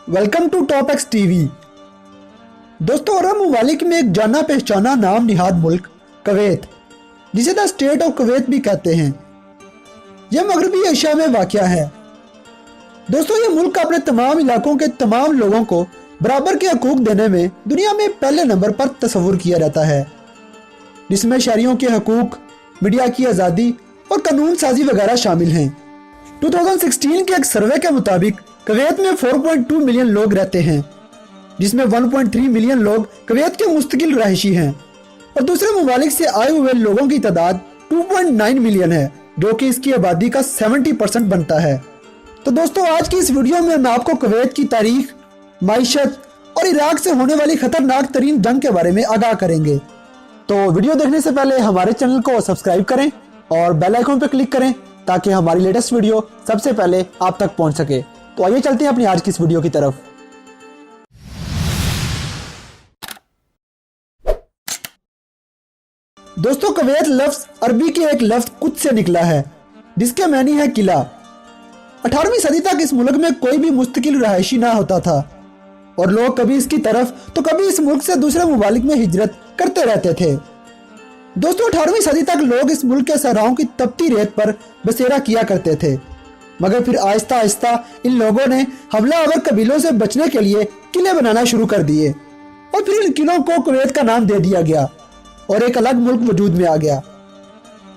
Welcome to top X TV. दोस्तों, अरब ममालिक में एक जाना पहचाना नाम निहाद मुल्क कुवैत, जिसे द स्टेट ऑफ कुवैत भी कहते हैं, यह मगरबी एशिया में वाक़या है। दोस्तों, यह मुल्क अपने तमाम इलाकों के तमाम लोगों को बराबर के हकूक देने में दुनिया में पहले नंबर पर तस्वुर किया जाता है, जिसमें शहरियों के हकूक, मीडिया की आज़ादी और कानून साजी वगैरह शामिल हैं। 2016 के एक सर्वे के मुताबिक कुवैत में 4.2 मिलियन लोग रहते हैं, जिसमें 1.3 मिलियन लोग कुवैत के मुस्तकिल रहायशी हैं और दूसरे ममालिक से आए हुए लोगों की तादाद 2.9 मिलियन है, जो कि इसकी आबादी का 70% बनता है। तो दोस्तों, आज की इस वीडियो में हम आपको कुवैत की तारीख, माइशत और इराक से होने वाली खतरनाक तरीन जंग के बारे में आगाह करेंगे। तो वीडियो देखने से पहले हमारे चैनल को सब्सक्राइब करें और बेल आइकन पर क्लिक करें ताकि हमारी लेटेस्ट वीडियो सबसे पहले आप तक पहुंच सके। तो आइए चलते हैं अपनी आज की इस वीडियो की तरफ। दोस्तों, कुवैत लफ्ज अरबी के एक लफ्ज कुद्स से निकला है, जिसके मानी है किला। 18वीं सदी तक इस मुल्क में कोई भी मुस्तकिल रहायशी ना होता था और लोग कभी इसकी तरफ तो कभी इस मुल्क से दूसरे मुमालिक में हिजरत करते रहते थे। दोस्तों, 18वीं सदी तक लोग इस मुल्क के सहराओं की तपती रेत पर बसेरा किया करते थे, मगर फिर आहिस्ता आहिस्ता इन लोगों ने हमलावर कबीलों से बचने के लिए किले बनाना शुरू कर दिए और फिर इन किलों को कुवैत का नाम दे दिया गया और एक अलग मुल्क वजूद में आ गया।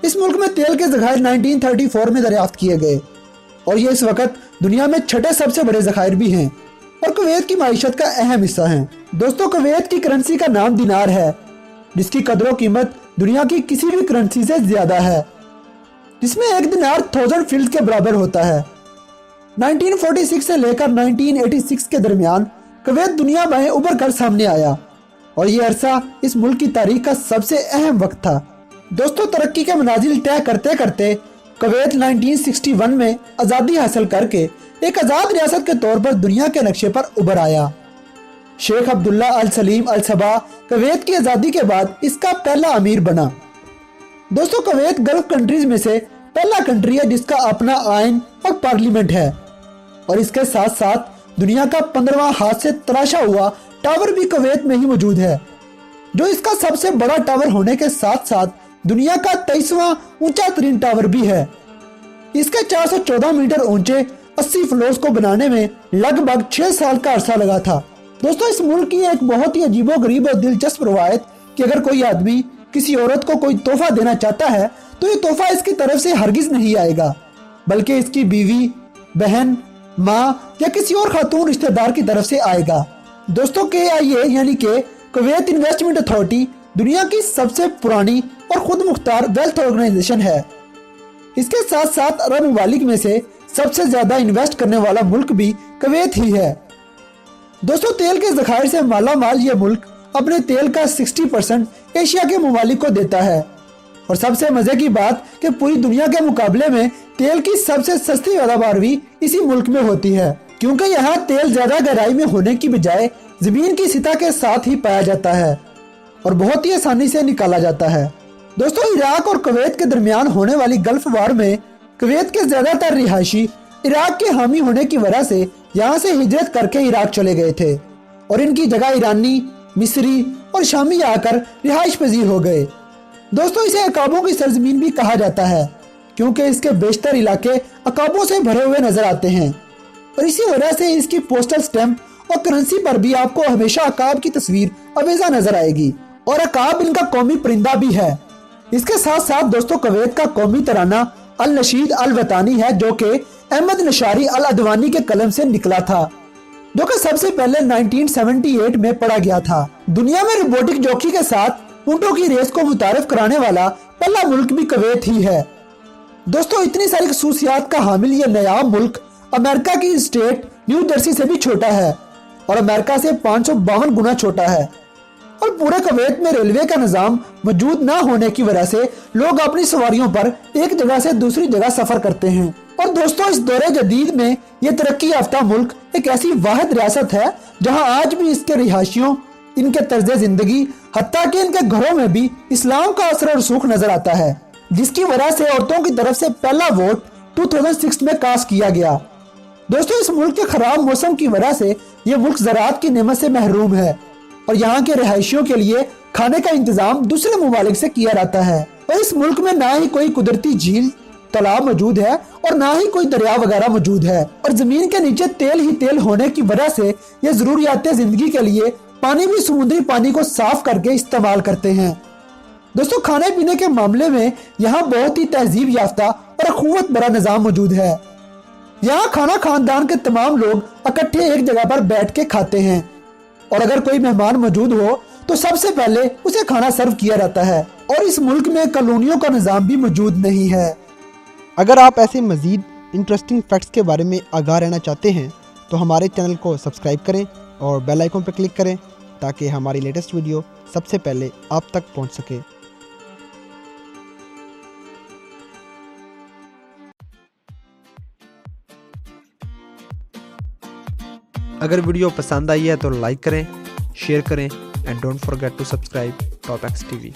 इस मुल्क में तेल के ज़खायर 1934 में दरियाफ्त किए गए और ये इस वक्त दुनिया में छठे सबसे बड़े ज़खायर भी हैं और कुवैत की माइशत का अहम हिस्सा हैं। दोस्तों, कुवैत की करेंसी का नाम दिनार है, जिसकी कदर कीमत दुनिया की किसी भी करेंसी से ज्यादा है, जिसमें एक दिनार 1000 फील्ड के बराबर होता है। 1946 से लेकर 1986 के दरमियान कुवैत दुनिया में उभर कर सामने आया और ये अरसा इस मुल्क की तारीख का सबसे अहम वक्त था। दोस्तों, तरक्की के मनाजिल तय करते करते कुवैत 1961 में आज़ादी हासिल करके एक आज़ाद रियासत के तौर पर दुनिया के नक्शे पर उभर आया। शेख अब्दुल्ला अल सलीम अल सबा कुवैत की आज़ादी के बाद इसका पहला अमीर बना। दोस्तों, कुवैत गल्फ कंट्रीज में से पहला कंट्री है जिसका अपना आइन और पार्लियामेंट है और इसके साथ साथ दुनिया का 15वां हाथ से तराशा हुआ टावर भी कुवैत में ही मौजूद है, जो इसका सबसे बड़ा टावर होने के साथ साथ दुनिया का 23वां ऊंचा तरीन टावर भी है। इसके 414 मीटर ऊंचे 80 फ्लोर्स को बनाने में लगभग 6 साल का अरसा लगा था। दोस्तों, इस मुल्क की एक बहुत ही अजीबो गरीब और दिलचस्प रवायत कि अगर कोई आदमी किसी औरत को कोई तोहफा देना चाहता है तो ये तोहफा इसकी तरफ से हरगिज नहीं आएगा, बल्कि इसकी बीवी, बहन, माँ या किसी और खातून रिश्तेदार की तरफ से आएगा। दोस्तों, KIA यानी कि कुवैत इन्वेस्टमेंट अथॉरिटी दुनिया की सबसे पुरानी और खुद मुख्तार वेल्थ ऑर्गेनाइजेशन है। इसके साथ साथ अरब ममालिक में से सबसे ज्यादा इन्वेस्ट करने वाला मुल्क भी कुवैत ही है। दोस्तों, तेल के ज़खायर से माला माल ये मुल्क अपने तेल का 60% एशिया के ममालिक को देता है और सबसे मजे की बात कि पूरी दुनिया के मुकाबले में तेल की सबसे सस्ती पैदावार भी इसी मुल्क में होती है, क्योंकि यहाँ तेल ज्यादा गहराई में होने की बजाय जमीन की सतह के साथ ही पाया जाता है और बहुत ही आसानी से निकाला जाता है। दोस्तों, इराक और कुवैत के दरमियान होने वाली गल्फ वार में कुवैत के ज्यादातर रिहायशी इराक के हामी होने की वजह से यहाँ से हिजरत करके इराक चले गए थे और इनकी जगह ईरानी, मिस्री और शामी आकर रिहाइश पजीर हो गए। दोस्तों, इसे अकाबों की सरजमीन भी कहा जाता है, क्योंकि इसके बेशतर इलाके अकाबों से भरे हुए नजर आते हैं और इसी वजह से इसकी पोस्टल स्टैम्प और करेंसी पर भी आपको हमेशा अकाब की तस्वीर अवेजा नजर आएगी और अकाब इनका कौमी परिंदा भी है। इसके साथ साथ दोस्तों, कुवैत का कौमी तराना अल नशीद अल वतानी है, जो कि अहमद नशारी अल अदवानी के कलम से निकला था, जो कि सबसे पहले 1978 में पढ़ा गया था। दुनिया में रोबोटिक जॉकी के साथ ऊंटों की रेस को मुतारिफ कराने वाला पहला मुल्क भी कुवैत ही है। दोस्तों, इतनी सारी खसूसियात का हामिल ये नया मुल्क अमेरिका की स्टेट न्यू जर्सी से भी छोटा है और अमेरिका से 552 गुना छोटा है और पूरे कुवैत में रेलवे का निजाम मौजूद न होने की वजह से लोग अपनी सवारियों पर एक जगह से दूसरी जगह सफर करते हैं। और दोस्तों, इस दौरे जदीद में ये तरक्की याफ्ता मुल्क एक ऐसी वाहिद रियासत है जहां आज भी इसके रिहायशियों, इनके तर्ज जिंदगी, हत्ता कि इनके घरों में भी इस्लाम का असर और रसूख नजर आता है, जिसकी वजह से औरतों की तरफ से पहला वोट 2006 में कास्ट किया गया। दोस्तों, इस मुल्क के खराब मौसम की वजह से ये मुल्क ज़राअत की नेमत से महरूम है और यहाँ के रहायशियों के लिए खाने का इंतजाम दूसरे ममालिक से किया जाता है। और इस मुल्क में ना ही कोई कुदरती झील तालाब मौजूद है और ना ही कोई दरिया वगैरह मौजूद है, और जमीन के नीचे तेल ही तेल होने की वजह से ये जरूरियात जिंदगी के लिए पानी भी समुद्री पानी को साफ करके इस्तेमाल करते हैं। दोस्तों, खाने पीने के मामले में यहाँ बहुत ही तहजीब याफ्ता और अखुवत भरा निज़ाम मौजूद है। यहाँ खाना खानदान के तमाम लोग इकट्ठे एक जगह पर बैठ के खाते हैं और अगर कोई मेहमान मौजूद हो तो सबसे पहले उसे खाना सर्व किया जाता है। और इस मुल्क में कॉलोनियों का निज़ाम भी मौजूद नहीं है। अगर आप ऐसे मज़ीद इंटरेस्टिंग फैक्ट्स के बारे में आगाह रहना चाहते हैं तो हमारे चैनल को सब्सक्राइब करें और बेल आइकन पर क्लिक करें ताकि हमारी लेटेस्ट वीडियो सबसे पहले आप तक पहुंच सके। अगर वीडियो पसंद आई है तो लाइक करें, शेयर करें and don't forget to subscribe top X TV.